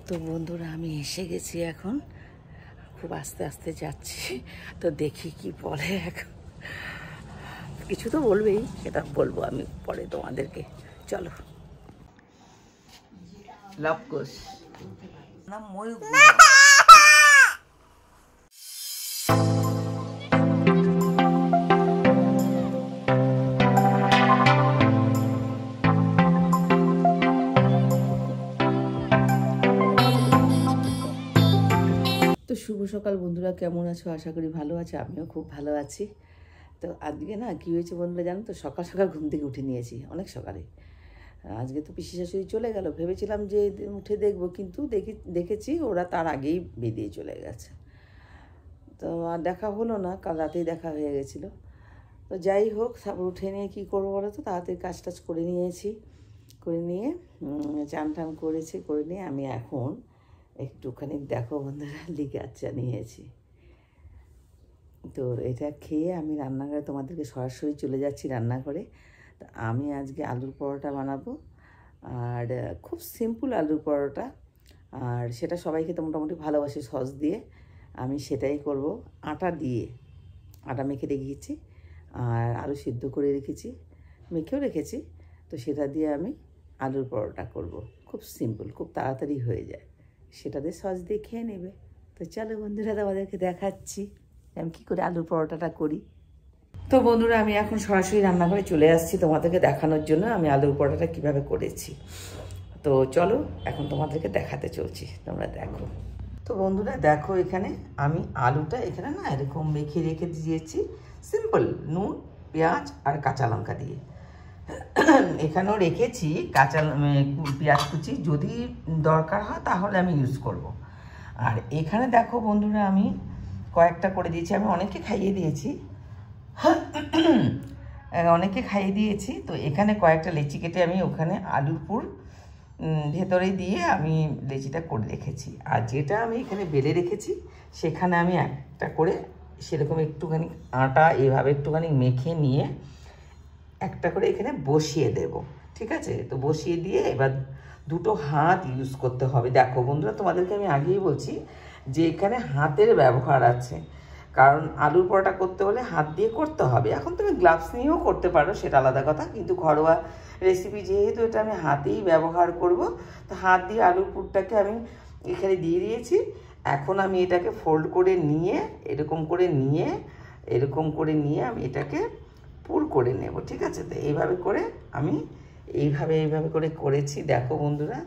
তো বন্ধুরা আমি এসে গেছি, এখন খুব আস্তে আস্তে যাচ্ছি। তো দেখি কি বলে, এখন কিছু তো বলবেই, সেটা বলবো আমি পরে তোমাদেরকে। চলো। লাভ কোষ না ময়ূর। তো শুভ সকাল বন্ধুরা, কেমন আছো? আশা করি ভালো আছো, আমিও খুব ভালো আছি। তো আজকে না কী হয়েছে বন্ধুরা জানো তো, সকাল সকাল ঘুম থেকে উঠে নিয়েছি, অনেক সকালে। আজকে তো পিসি শাশুড়ি চলে গেল, ভেবেছিলাম যে উঠে দেখবো, কিন্তু দেখেছি ওরা তার আগেই বেরিয়ে চলে গেছে। তো আর দেখা হলো না, কাল রাতেই দেখা হয়ে গেছিলো। তো যাই হোক, তারপর উঠে নিয়ে কী করবো বলো তো, তাড়াতাড়ি কাজ টাজ করে নিয়েছি, করে নিয়ে চান টান করেছি, করে নিয়ে আমি এখন একটুখানি দেখো বন্ধুরা লিকার চা নিয়েছি। তো এটা খেয়ে আমি রান্নাঘরে তোমাদেরকে সরাসরি চলে যাচ্ছি রান্নাঘরে। তো আমি আজকে আলুর পরোটা বানাবো, আর খুব সিম্পল আলুর পরোটা, আর সেটা সবাই খেতে মোটামুটি ভালোবাসে সস দিয়ে। আমি সেটাই করব, আটা মেখে রেখেছি, আর আলু সিদ্ধ করে রেখেছি, মেখেও রেখেছি। তো সেটা দিয়ে আমি আলুর পরোটা করব, খুব সিম্পল, খুব তাড়াতাড়ি হয়ে যায়, সেটা দিয়ে সস দিয়ে খেয়ে নেবে। তো চলো বন্ধুরা তোমাদেরকে দেখাচ্ছি আমি কী করে আলুর পরোটাটা করি। তো বন্ধুরা আমি এখন সরাসরি রান্নাঘরে চলে আসছি তোমাদেরকে দেখানোর জন্য আমি আলুর পরোটাটা কীভাবে করেছি। তো চলো এখন তোমাদেরকে দেখাতে চলছি, তোমরা দেখো। তো বন্ধুরা দেখো, এখানে আমি আলুটা এখানে না এরকম মেখে রেখে দিয়েছি, সিম্পল নুন, পেঁয়াজ আর কাঁচা লঙ্কা দিয়ে। এখানেও রেখেছি পেঁয়াজ কুচি, যদি দরকার হয় তাহলে আমি ইউজ করব। আর এখানে দেখো বন্ধুরা আমি কয়েকটা করে দিয়েছি, আমি অনেকে খাইয়ে দিয়েছি, তো এখানে কয়েকটা লেচি কেটে আমি ওখানে আলুর পুর ভেতরে দিয়ে আমি লেচিটা করে রেখেছি। আর যেটা আমি এখানে বেলে রেখেছি সেখানে আমি একটা করে সেরকম একটুখানি আটা এভাবে একটুখানি মেখে নিয়ে একটা করে এখানে বসিয়ে দেব, ঠিক আছে? তো বসিয়ে দিয়ে এবার দুটো হাত ইউজ করতে হবে। দেখো বন্ধুরা তোমাদেরকে আমি আগেই বলছি যে এখানে হাতের ব্যবহার আছে, কারণ আলুর পরোটা করতে হলে হাত দিয়ে করতে হবে। এখন তুমি গ্লাভস নিয়েও করতে পারো, সেটা আলাদা কথা, কিন্তু ঘরোয়া রেসিপি যেহেতু এটা আমি হাতেই ব্যবহার করব, তো হাত দিয়ে আলুর পুরটাকে আমি এখানে দিয়ে দিয়েছি। এখন আমি এটাকে ফোল্ড করে নিয়ে এরকম করে নিয়ে আমি এটাকে পুর করে নেব, ঠিক আছে? তো এইভাবে করে আমি এইভাবে করে করেছি। দেখো বন্ধুরা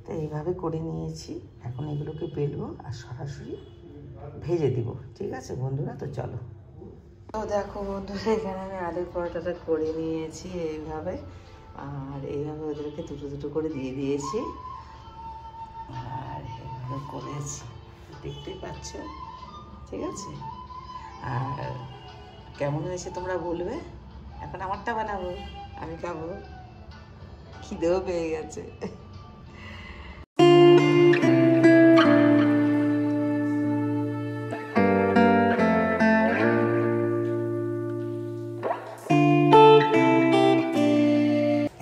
তো এইভাবে করে নিয়েছি, এখন এগুলোকে বেলবো আর সরাসরি ভেজে দিব, ঠিক আছে বন্ধুরা? তো চলো। তো দেখো বন্ধুরা এখানে আমি আলুর পরোটাটা করে নিয়েছি এইভাবে, আর এইভাবে ওদেরকে দুটো দুটো করে দিয়ে দিয়েছি, আর এইভাবে করেছি, দেখতেই পাচ্ছ, ঠিক আছে? আর কেমন হয়েছে তোমরা বলবে। এখন আমারটা বানাবো, আমি খাবো, খিদেও পেয়ে গেছে।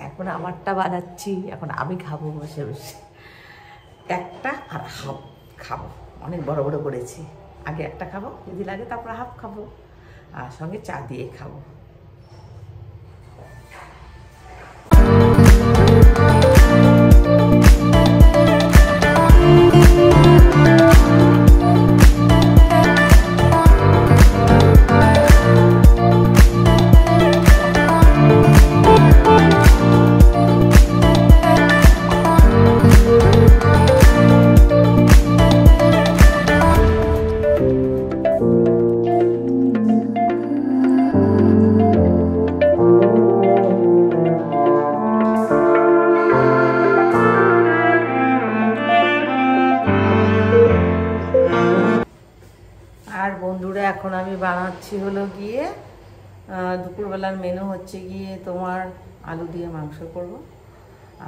এখন আমারটা বানাচ্ছি, এখন আমি খাবো বসে বসে, একটা আর হাফ খাবো, অনেক বড় বড় করেছি। আগে একটা খাবো, যদি লাগে তারপর হাফ খাবো, আর সঙ্গে চা দিয়ে খাবো। বন্ধুরা এখন আমি বানাচ্ছি হলো গিয়ে দুপুরবেলার মেনু হচ্ছে গিয়ে তোমার আলু দিয়ে মাংস করব,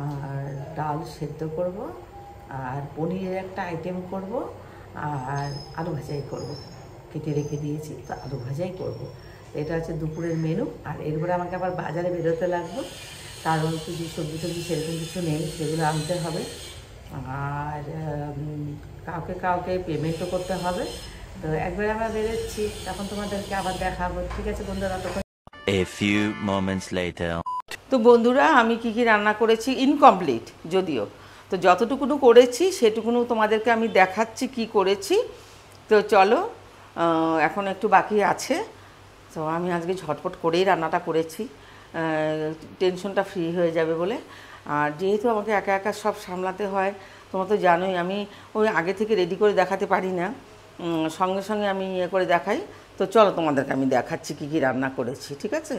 আর ডাল সেদ্ধ করব, আর পনিরের একটা আইটেম করব, আর আলু ভাজাই করব, কেটে রেখে দিয়েছি, তো আলু ভাজাই করব। এটা হচ্ছে দুপুরের মেনু। আর এরপরে আমাকে আবার বাজারে বেরোতে লাগবে, কারণ কিছু সবজি টবজি সেরকম কিছু নেই, সেগুলো আনতে হবে। আর কাউকে কাউকে পেমেন্টও করতে হবে। তো একবারে আমরা বেরোচ্ছি, তখন তোমাদেরকে আবার দেখাবো। ঠিক আছে বন্ধুরা? তখন A few moments later. তো বন্ধুরা, আমি কি কি রান্না করেছি, ইনকমপ্লিট যদিও, তো যতটুকুনো করেছি সেটুকুনো তোমাদেরকে আমি দেখাচ্ছি কি করেছি। তো চলো, এখন একটু বাকি আছে। তো আমি আজকে ঝটপট করেই রান্নাটা করেছি, টেনশনটা ফ্রি হয়ে যাবে বলে। আর যেহেতু আমাকে একা একা সব সামলাতে হয়, তোমরা তো জানোই আমি ওই আগে থেকে রেডি করে দেখাতে পারি না, সঙ্গে সঙ্গে আমি ইয়ে করে দেখাই। তো চলো তোমাদেরকে আমি দেখাচ্ছি কি কি রান্না করেছি, ঠিক আছে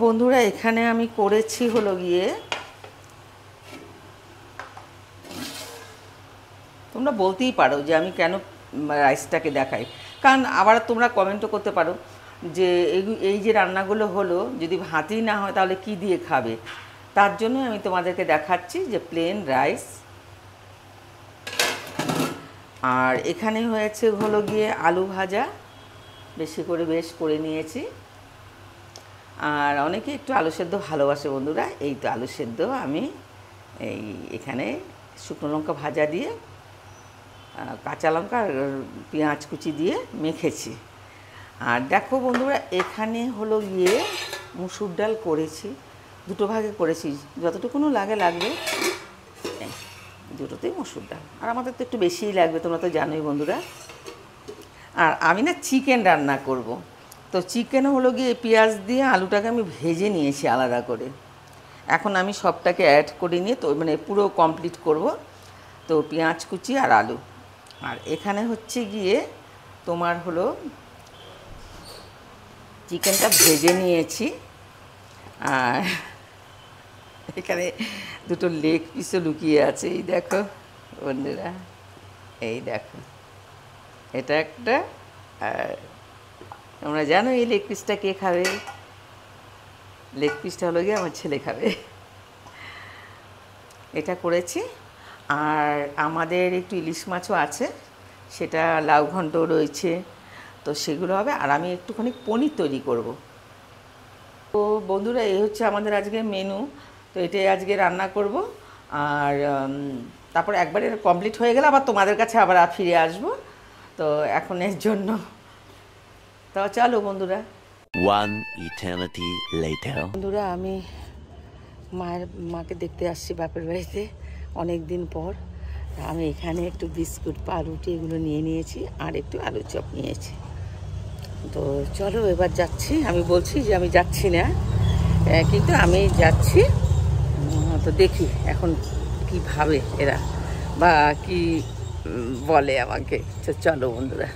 বন্ধুরা? এখানে আমি করেছি হলো গিয়ে, তোমরা বলতেই পারো যে আমি কেন রাইসটাকে দেখাই, কারণ আবার তোমরা কমেন্টও করতে পারো যে এই যে রান্নাগুলো হলো, যদি ভাতই না হয় তাহলে কি দিয়ে খাবে। তার জন্য আমি তোমাদেরকে দেখাচ্ছি যে প্লেন রাইস। আর এখানে হয়েছে হলো গিয়ে আলু ভাজা, বেশি করে বেশ করে নিয়েছি। আর অনেকে একটু আলু সেদ্ধ ভালোবাসে বন্ধুরা, এই তো আলু সেদ্ধ আমি এখানে শুকনো লঙ্কা ভাজা দিয়ে, কাঁচা লঙ্কা আর পেঁয়াজ কুচি দিয়ে মেখেছি। আর দেখো বন্ধুরা, এখানে হলো গিয়ে মুসুর ডাল করেছি, দুটো ভাগে করেছি, যতটুকুনো লাগবে, দুটোতেই মুসুর ডাল। আর আমাদের তো একটু বেশিই লাগবে, তোমরা তো জানোই বন্ধুরা। আর আমি না চিকেন রান্না করব। তো চিকেন হলো গিয়ে পেঁয়াজ দিয়ে আলুটাকে আমি ভেজে নিয়েছি আলাদা করে। এখন আমি সবটাকে অ্যাড করে নিয়ে তো মানে পুরো কমপ্লিট করব। তো পেঁয়াজ কুচি আর আলু। আর এখানে হচ্ছে গিয়ে তোমার হলো চিকেনটা ভেজে নিয়েছি। আর এখানে দুটো লেগ পিসও লুকিয়ে আছে, এই দেখো বন্ধুরা, এই দেখো, এটা একটা। আর তোমরা জানো এই লেগ পিসটা কে খাবে? লেগ পিসটা হলো গিয়ে আমার ছেলে খাবে। এটা করেছি। আর আমাদের একটু ইলিশ মাছও আছে, সেটা লাউ ঘন্ট রয়েছে, তো সেগুলো হবে। আর আমি একটুখানি পনির তৈরি করব। তো বন্ধুরা, এই হচ্ছে আমাদের আজকে মেনু। তো এটাই আজকে রান্না করব। আর তারপর একবারে কমপ্লিট হয়ে গেলে আবার তোমাদের কাছে আবার ফিরে আসব। তো এখন এর জন্য তো চলো বন্ধুরা। One eternity later. বন্ধুরা, আমি মাকে দেখতে আসছি বাপের বাড়িতে অনেক দিন পর। আমি এখানে একটু বিস্কুট, পাউরুটি এগুলো নিয়ে নিয়েছি, আর একটু আলুর চপ নিয়েছি। তো চলো এবার যাচ্ছি। আমি বলছি যে আমি যাচ্ছি না, কিন্তু আমি যাচ্ছি। তো দেখি এখন কি ভাবে এরা, বা কি বলে আমাকে। তো চলো বন্ধুরা।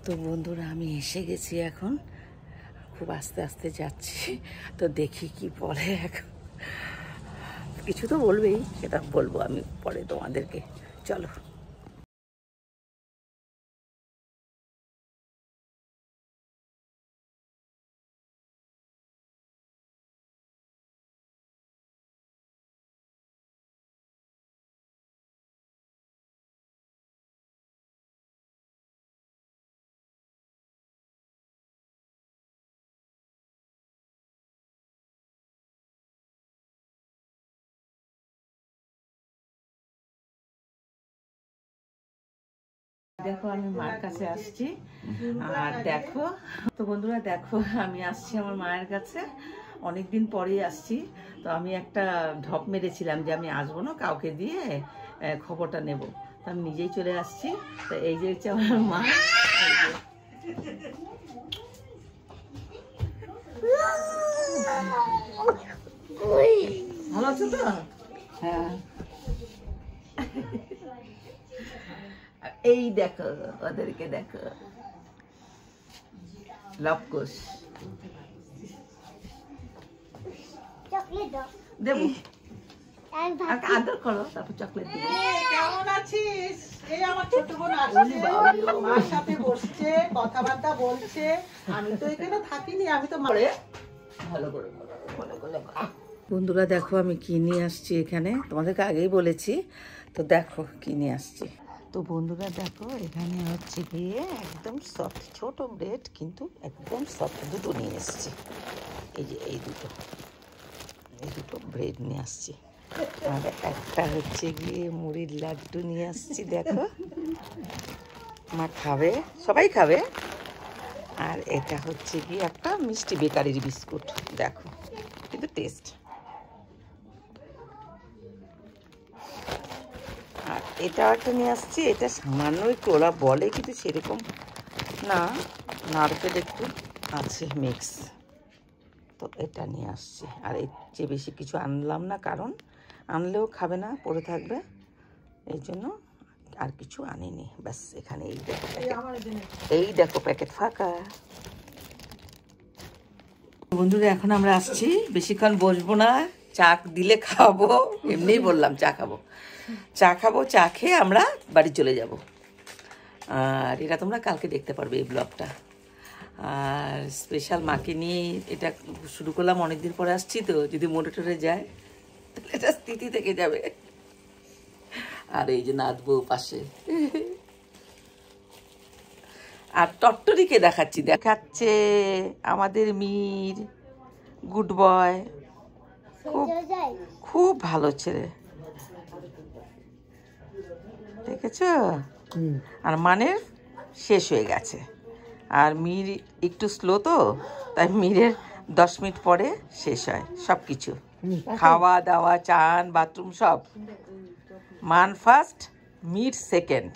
তো বন্ধুরা, আমি এসে গেছি, এখন খুব আস্তে আস্তে যাচ্ছি। তো দেখি কি বলে। এখন কিছু তো বলবেই, সেটা বলবো আমি পরে তোমাদেরকে। চলো। দেখো আমি মার কাছে আসছি। আর দেখো তো বন্ধুরা, দেখো আমি আসছি আমার মায়ের কাছে, অনেকদিন পরেই আসছি। তো আমি একটা ঢপ মেরেছিলাম যে আমি আসবো না, কাউকে দিয়ে খবরটা নেব। তো আমি নিজেই চলে আসছি। তো এই যে হচ্ছে আমার মা। ভালো আছো তো? হ্যাঁ। এই দেখো ওদেরকে, দেখো লবকুশ দেবো, আদর করো, তারপর চকলেট দেবো। কেমন আছিস? এই আমার ছোট বোন আসছে, মার সাথে বসছে, কথাবার্তা বলছে। আমি তো এখানে থাকিনি, আমি তো ভালো করে বন্ধুরা, দেখো আমি কি নিয়ে আসছি এখানে, তোমাদেরকে আগেই বলেছি। তো দেখো কি নিয়ে আসছি। তো বন্ধুরা দেখো, এখানে হচ্ছে গিয়ে একদম সফট ছোট ব্রেড, কিন্তু একদম সফট দুটো নিয়ে এসছি। এই যে এই দুটো ব্রেড নিয়ে আসছি। আর একটা হচ্ছে গিয়ে মুড়ির লাড্ডু নিয়ে আসছি। দেখো মা খাবে, সবাই খাবে। আর এটা হচ্ছে গিয়ে একটা মিষ্টি বেকারির বিস্কুট, দেখো কিন্তু টেস্ট। আর এটা একটা নিয়ে আসছি, এটা সামান্য একটু ওরা বলে কিন্তু সেরকম না, নারকেল একটু আছে মিক্স, তো এটা নিয়ে আসছি। আর এর চেয়ে বেশি কিছু আনলাম না, কারণ আনলেও খাবে না, পড়ে থাকবে, এই জন্য আর কিছু আনিনি। ব্যাস এখানে এই দেখো প্যাকেট ফাঁকা। বন্ধুরা এখন আমরা আসছি, বেশিক্ষণ বসবো না, চা দিলে খাবো, এমনিই বললাম চা খাবো, চা খেয়ে আমরা বাড়ি চলে যাব। আর এটা তোমরা কালকে দেখতে পারবে এই ব্লগটা। আর স্পেশাল মাকে নিয়ে এটা শুরু করলাম, অনেকদিন পরে আসছি তো, যদি মরে টরে যায় তাহলে এটা স্মৃতি থেকে যাবে। আর এই যে নাচবো পাশে। আর টট্টরিকে দেখাচ্ছে আমাদের মীর, গুড বয়, খুব খুব ভালো ছেলে, দেখেছো? আর মানের শেষ হয়ে গেছে, আর মীর একটু স্লো তো, তাই মীরের 10 মিনিট পরে শেষ হয় সব কিছু, খাওয়া দাওয়া, চান, বাথরুম সব। মান ফার্স্ট, মীর সেকেন্ড।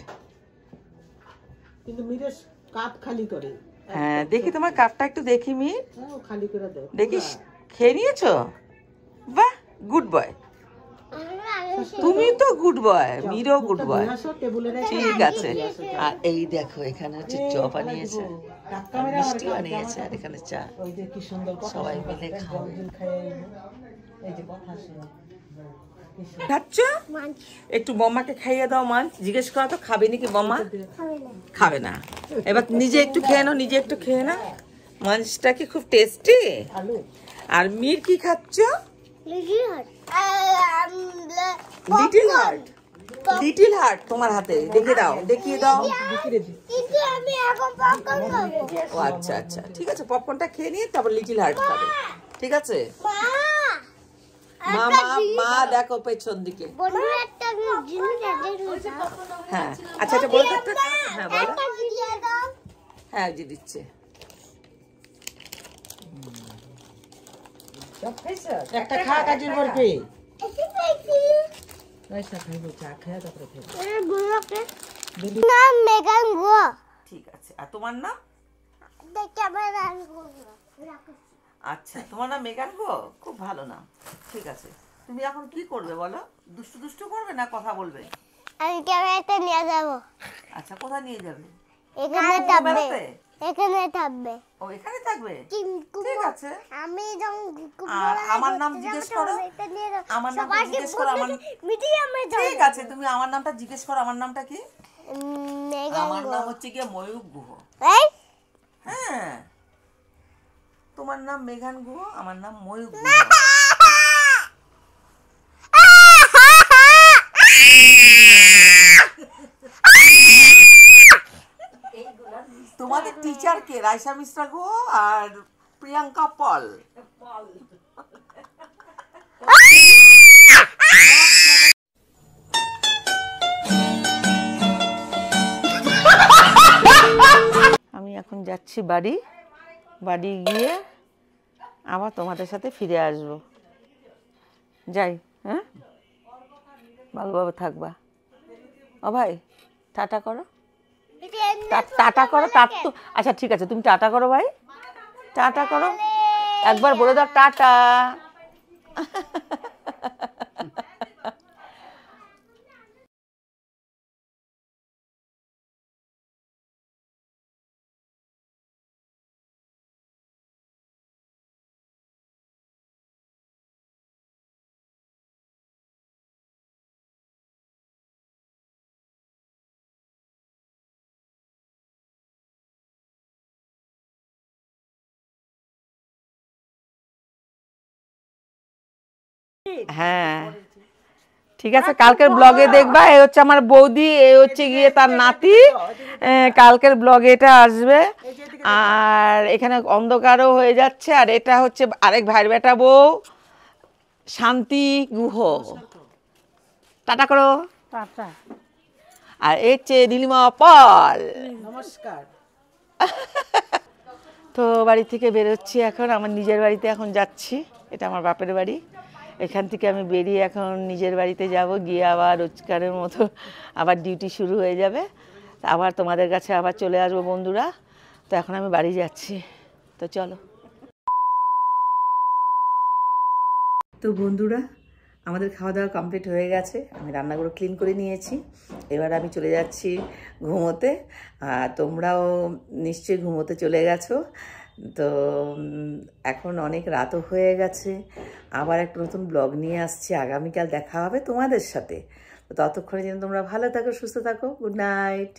কিন্তু মিরের কাপ খালি করে। হ্যাঁ দেখি তোমার কাপটা একটু দেখি মীর, খালি করে দেয়। দেখিস খেয়ে নিয়েছো? বাহ, গুড বয়। তুমি তো গুড বয়, মীরও গুড বয়। ঠিক আছে। আর এই দেখো এখানে হচ্ছে চপ বানিয়েছে, মিষ্টি বানিয়েছে, আর এখানে চা, সবাই মিলে খাবে। খাচ্ছ? একটু বম্মাকে খাইয়ে দাও। মাছ জিজ্ঞেস করা তো খাবে নাকি বম্মা? খাবে না। এবার নিজে একটু খেয়ে নাও, নিজে একটু খেয়ে নাও। মাছটা কি খুব টেস্টি? আর মীর কি খাচ্ছ? Little heart. লিটল হার্ট তোমার হাতে দেখিয়ে দাও, দেখিয়ে দাও। ও আচ্ছা আচ্ছা, ঠিক আছে, পপকর্নটা খেয়ে নিয়ে তারপর লিটল হার্ট খাবে, ঠিক আছে? মা দেখো পেছন দিকে। হ্যাঁ আচ্ছা আচ্ছা, বলো তো। হ্যাঁ বলো। হ্যাঁ জি দিচ্ছে। একটা খা কাজের বরফি। ঠিক আছে। আর তোমার নাম? আচ্ছা, তোমার নাম মেগান গো, খুব ভালো নাম। ঠিক আছে, তুমি এখন কি করবে বলো? দুষ্টু দুষ্টু করবে না কথা বলবে? আমি ক্যামেরাটা নিয়ে যাব। আচ্ছা, কোথায় নিয়ে যাবে? এখানে থাকবে। এখানে থাকবে। ও এখানে থাকবে, ঠিক আছে। আমি যখন আর আমার নাম জিজ্ঞেস করো, আমার নামটা জিজ্ঞেস করো। ঠিক আছে, তুমি আমার নামটা জিজ্ঞেস করো। আমার নামটা কি? আমার নাম হচ্ছে গিয়ে ময়ূর গুহ। হ্যাঁ, তোমার নাম মেঘান গুহ, আমার নাম ময়ূর গুহ। তোমাদের টিচার কে? রাইসা মিশ্রা গুহ আর প্রিয়াঙ্কা পল। আমি এখন যাচ্ছি বাড়ি, বাড়ি গিয়ে আবার তোমাদের সাথে ফিরে আসবো। যাই, হ্যাঁ, ভালোভাবে থাকবা। ও ভাই, টাটা করো। টাটা করো। তো আচ্ছা ঠিক আছে, তুমি টাটা করো ভাই, টাটা করো। একবার বলে দাও টাটা। হ্যাঁ ঠিক আছে, কালকের ব্লগে দেখবা। এই হচ্ছে আমার বৌদি, এই হচ্ছে গিয়ে তার নাতি। কালকের ব্লগে এটা আসবে। আর এখানে অন্ধকারও হয়ে যাচ্ছে। আর এটা হচ্ছে আরেক ভাইয়ের বেটা বউ, শান্তি গুহ। টাটা করো। আর এই হচ্ছে নীলিমা পাল। নমস্কার। তো বাড়ি থেকে বেরোচ্ছি এখন, আমার নিজের বাড়িতে এখন যাচ্ছি। এটা আমার বাপের বাড়ি। এখান থেকে আমি বেরিয়ে এখন নিজের বাড়িতে যাব, গিয়ে আবার রোজকারের মতো আবার ডিউটি শুরু হয়ে যাবে। আবার তোমাদের কাছে আবার চলে আসবো বন্ধুরা। তো এখন আমি বাড়ি যাচ্ছি, তো চলো। তো বন্ধুরা, আমাদের খাওয়া দাওয়া কমপ্লিট হয়ে গেছে, আমি রান্নাগুলো ক্লিন করে নিয়েছি। এবার আমি চলে যাচ্ছি ঘুমোতে। আর তোমরাও নিশ্চয়ই ঘুমোতে চলে গেছো। তো এখন অনেক রাতও হয়ে গেছে। আবার একটা নতুন ব্লগ নিয়ে আসছি, আগামীকাল দেখা হবে তোমাদের সাথে। তো ততক্ষণে যেন তোমরা ভালো থাকো, সুস্থ থাকো। Good night.